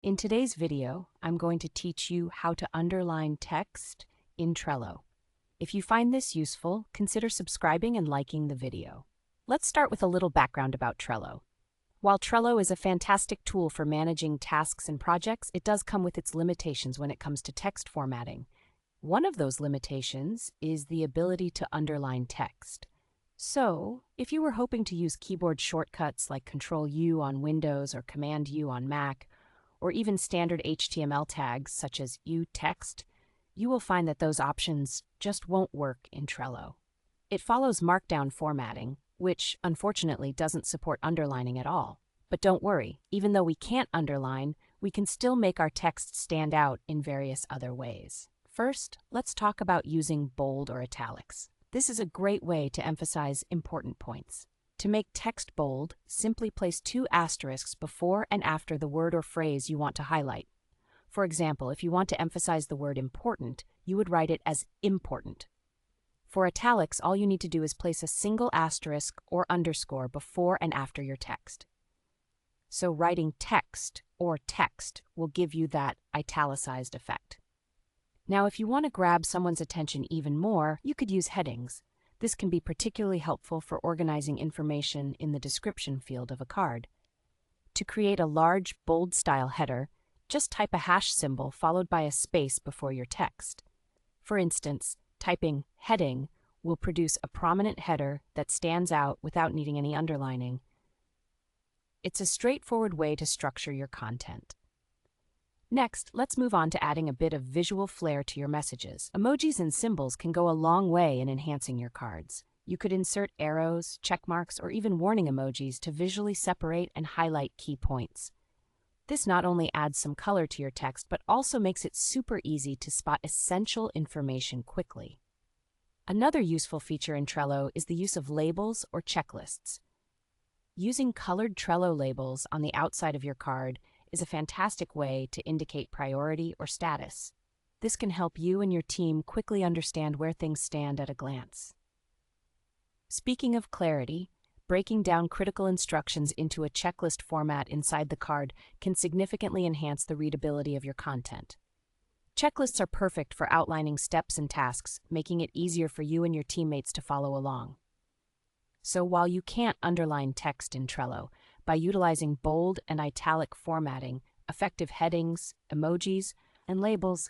In today's video, I'm going to teach you how to underline text in Trello. If you find this useful, consider subscribing and liking the video. Let's start with a little background about Trello. While Trello is a fantastic tool for managing tasks and projects, it does come with its limitations when it comes to text formatting. One of those limitations is the ability to underline text. So, if you were hoping to use keyboard shortcuts like Control-U on Windows or Command-U on Mac, or even standard HTML tags such as uText, you will find that those options just won't work in Trello. It follows Markdown formatting, which unfortunately doesn't support underlining at all. But don't worry, even though we can't underline, we can still make our text stand out in various other ways. First, let's talk about using bold or italics. This is a great way to emphasize important points. To make text bold, simply place 2 asterisks before and after the word or phrase you want to highlight. For example, if you want to emphasize the word important, you would write it as important. For italics, all you need to do is place a single asterisk or underscore before and after your text. So writing text or text will give you that italicized effect. Now, if you want to grab someone's attention even more, you could use headings. This can be particularly helpful for organizing information in the description field of a card. To create a large, bold-style header, just type a hash symbol followed by a space before your text. For instance, typing heading will produce a prominent header that stands out without needing any underlining. It's a straightforward way to structure your content. Next, let's move on to adding a bit of visual flair to your messages. Emojis and symbols can go a long way in enhancing your cards. You could insert arrows, check marks, or even warning emojis to visually separate and highlight key points. This not only adds some color to your text, but also makes it super easy to spot essential information quickly. Another useful feature in Trello is the use of labels or checklists. Using colored Trello labels on the outside of your card is a fantastic way to indicate priority or status. This can help you and your team quickly understand where things stand at a glance. Speaking of clarity, breaking down critical instructions into a checklist format inside the card can significantly enhance the readability of your content. Checklists are perfect for outlining steps and tasks, making it easier for you and your teammates to follow along. So while you can't underline text in Trello, by utilizing bold and italic formatting, effective headings, emojis, and labels,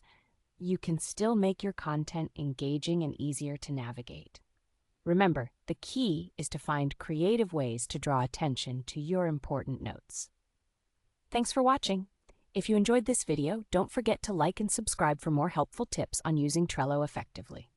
you can still make your content engaging and easier to navigate. Remember, the key is to find creative ways to draw attention to your important notes. Thanks for watching. If you enjoyed this video, don't forget to like and subscribe for more helpful tips on using Trello effectively.